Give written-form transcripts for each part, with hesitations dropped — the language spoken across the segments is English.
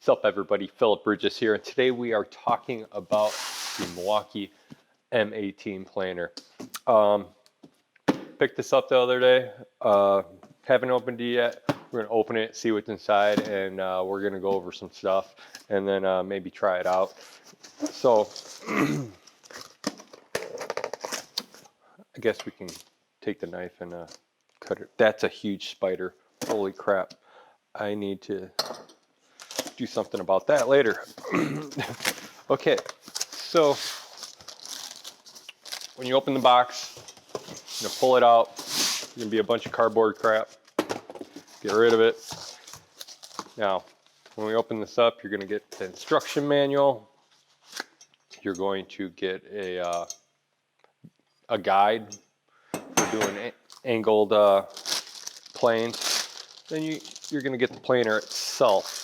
What's up, everybody? Phillip here, and today we are talking about the Milwaukee M18 planer. Picked this up the other day. Haven't opened it yet. We're gonna open it, see what's inside, and we're gonna go over some stuff, and then maybe try it out. So I guess we can take the knife and cut it. That's a huge spider. Holy crap! I need to do something about that later. Okay, so when you open the box, you're gonna pull it out. It's gonna be a bunch of cardboard crap. Get rid of it. Now, when we open this up, you're gonna get the instruction manual. You're going to get a guide for doing angled planes. Then you're gonna get the planer itself.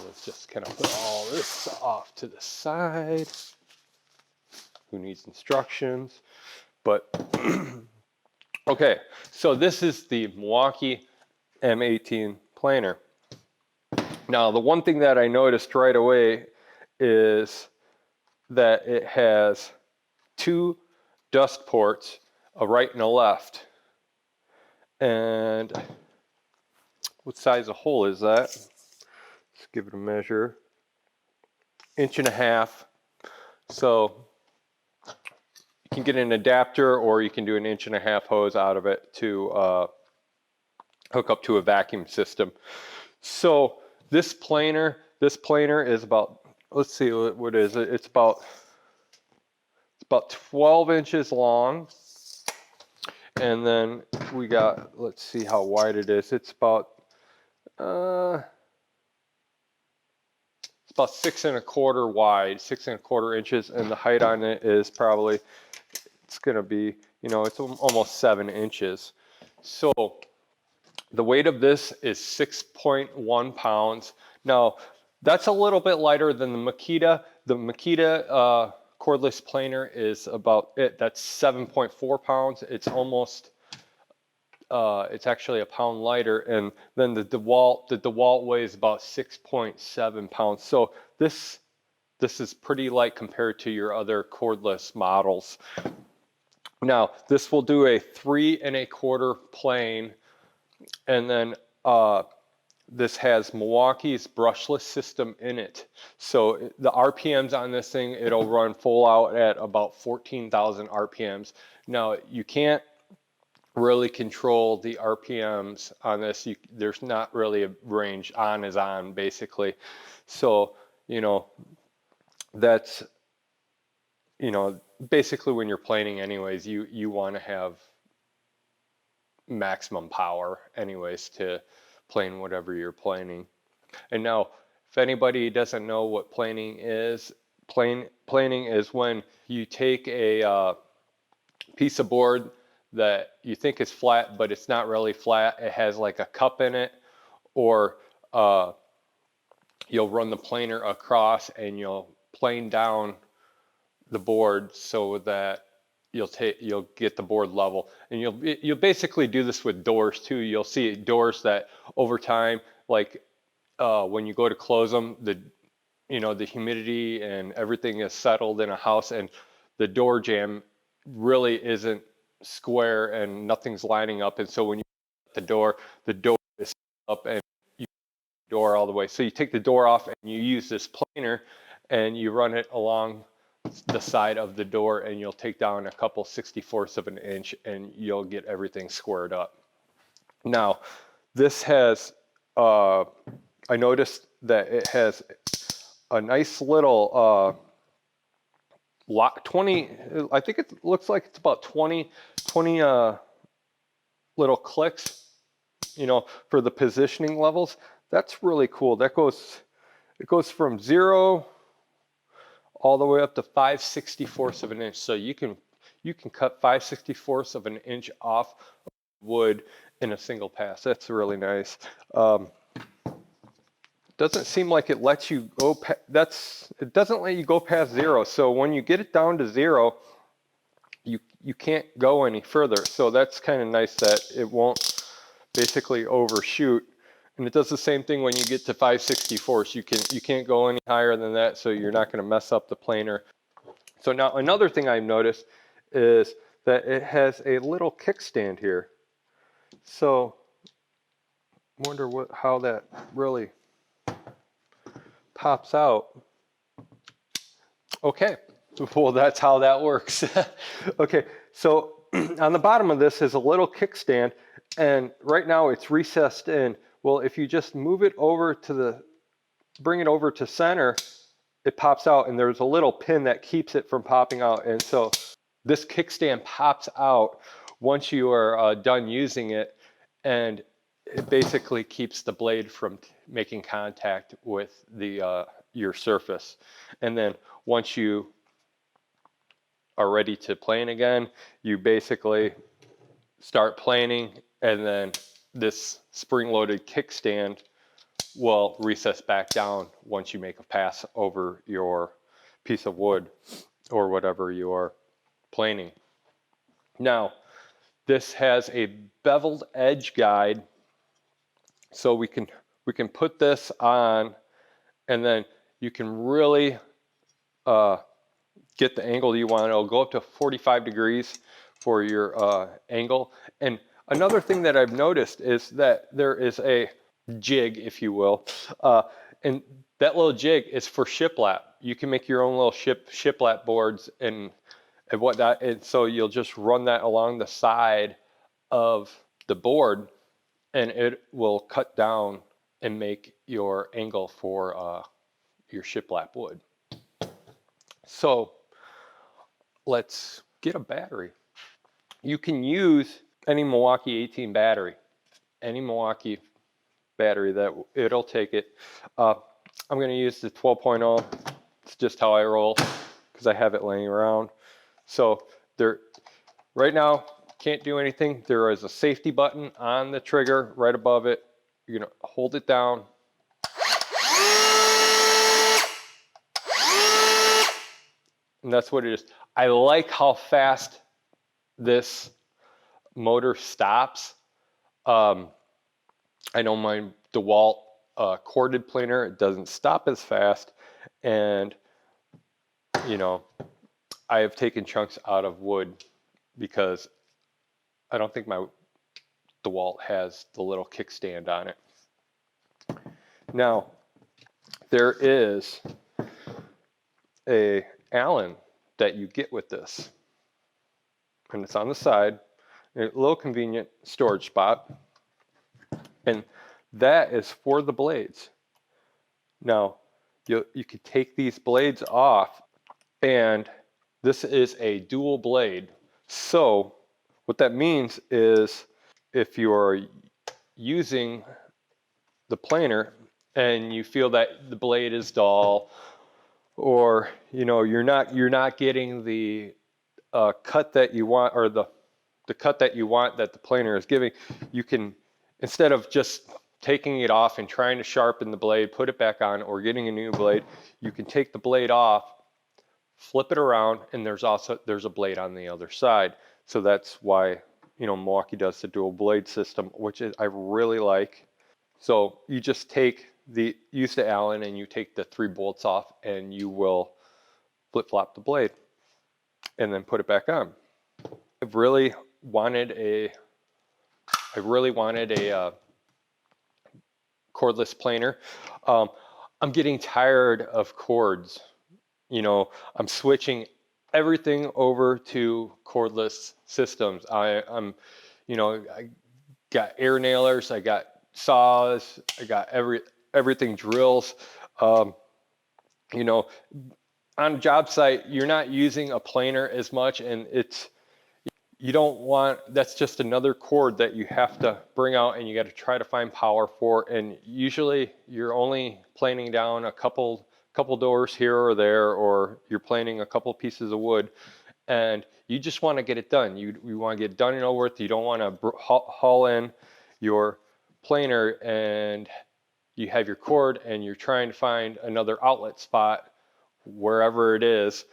Let's just kind of put all this off to the side. Who needs instructions? But okay, so this is the Milwaukee M18 planer. Now, the one thing that I noticed right away is that it has two dust ports, a right and a left. And what size of hole is that? Let's give it a measure. 1.5 inches. So you can get an adapter, or you can do an 1.5 inch hose out of it to hook up to a vacuum system. So this planer is about, let's see, what is it? It's about 12 inches long. And then we got, let's see how wide it is. It's about 6.25 wide, 6.25 inches, and the height on it is probably, it's gonna be, it's almost 7 inches. So the weight of this is 6.1 pounds. Now, that's a little bit lighter than the Makita. The Makita cordless planer is about it. That's 7.4 pounds. It's almost, it's actually a pound lighter. And then the DeWalt weighs about 6.7 pounds. So this is pretty light compared to your other cordless models. Now, this will do a 3.25 plane. And then this has Milwaukee's brushless system in it. So the RPMs on this thing, it'll run full out at about 14,000 RPMs. Now, you can't really control the RPMs on this. There's not really a range. On is on, basically. So, that's, basically when you're planing anyways, you want to have maximum power anyways to plane whatever you're planing. And now, if anybody doesn't know what planing is, planing is when you take a piece of board that you think is flat, but it's not really flat. It has like a cup in it, or you'll run the planer across and you'll plane down the board so that you'll get the board level. And you'll basically do this with doors too. You'll see doors that over time, like when you go to close them, the humidity and everything is settled in a house, and the door jamb really isn't square and nothing's lining up. And so when you the door is up and you door all the way. So you take the door off and you use this planer and you run it along the side of the door, and you'll take down a couple 64ths of an inch and you'll get everything squared up. Now, this has, I noticed that it has a nice little I think it looks like it's about 20 little clicks, for the positioning levels. That's really cool. It goes from 0 all the way up to 5/64ths of an inch. So you can cut 5/64ths of an inch off wood in a single pass. That's really nice. Doesn't seem like it lets you go it doesn't let you go past 0. So when you get it down to 0, you can't go any further. So that's kind of nice that it won't basically overshoot And it does the same thing when you get to 5/64. You can't go any higher than that, so you're not going to mess up the planer. So now another thing I've noticed is that it has a little kickstand here. So wonder how that really pops out. Okay, well that's how that works. Okay, so on the bottom of this is a little kickstand, and right now it's recessed in. Well, if you just move it over to bring it over to center, it pops out, and there's a little pin that keeps it from popping out. And so this kickstand pops out once you are done using it, and it basically keeps the blade from making contact with your surface. And then once you are ready to plane again, you basically start planing, and then this spring-loaded kickstand will recess back down once you make a pass over your piece of wood or whatever you are planing. Now, this has a beveled edge guide, so we can put this on, and then you can really get the angle you want. It'll go up to 45 degrees for your angle. And another thing that I've noticed is that there is a jig, if you will, and that little jig is for shiplap. You can make your own little shiplap boards and whatnot, and so you'll just run that along the side of the board, and it will cut down and make your angle for your shiplap wood. So let's get a battery. You can use any Milwaukee 18 battery, any Milwaukee battery, that it'll take it. I'm going to use the 12.0. It's just how I roll because I have it laying around. So there, right now, can't do anything. There is a safety button on the trigger right above it. You're going to hold it down. And that's what it is. I like how fast this motor stops. I know my DeWalt corded planer, it doesn't stop as fast, and you know, I have taken chunks out of wood because I don't think my DeWalt has the little kickstand on it. Now, there is a Allen that you get with this, and it's on the side, a little convenient storage spot, and that is for the blades. Now, you could take these blades off, and this is a dual blade. So what that means is if you're using the planer and you feel that the blade is dull, or you know, you're not getting the cut that you want, or the cut that you want that the planer is giving, you can, instead of just taking it off and trying to sharpen the blade, put it back on, or getting a new blade, you can take the blade off, flip it around, and there's a blade on the other side. So that's why, you know, Milwaukee does the dual blade system, which I really like. So you just use the Allen, and you take the 3 bolts off, and you will flip-flop the blade and then put it back on. I really wanted a cordless planer. I'm getting tired of cords. You know, I'm switching everything over to cordless systems. I'm, you know, I got air nailers, I got saws, I got everything, drills. You know, on a job site, you're not using a planer as much, and you don't want, that's just another cord that you have to bring out, and you got to try to find power for. And usually you're only planing down a couple doors here or there, or you're planing a couple pieces of wood, and you just want to get it done. You want to get it done and over with. You don't want to haul in your planer and you have your cord and you're trying to find another outlet spot wherever it is,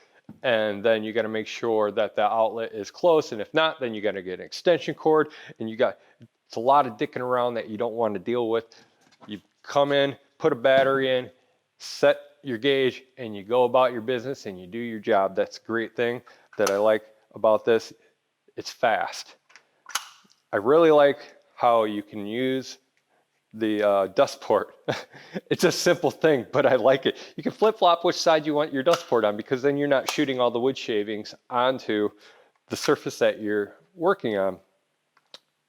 and then you got to make sure that the outlet is close, and if not, then you got to get an extension cord, and it's a lot of dicking around that you don't want to deal with. come in, put a battery in, set your gauge, and you go about your business and you do your job. That's a great thing that I like about this. It's fast. I really like how you can use the dust port. It's a simple thing, but I like it. You can flip-flop which side you want your dust port on, because then you're not shooting all the wood shavings onto the surface that you're working on.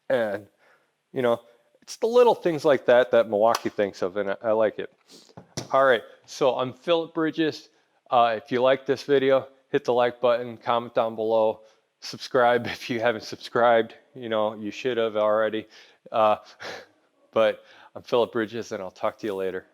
And, you know, it's the little things like that that Milwaukee thinks of, and I like it. All right, so I'm Phillip Bridges. If you like this video, hit the like button, comment down below, subscribe if you haven't subscribed. You know, you should have already. But I'm Phillip Bridges, and I'll talk to you later.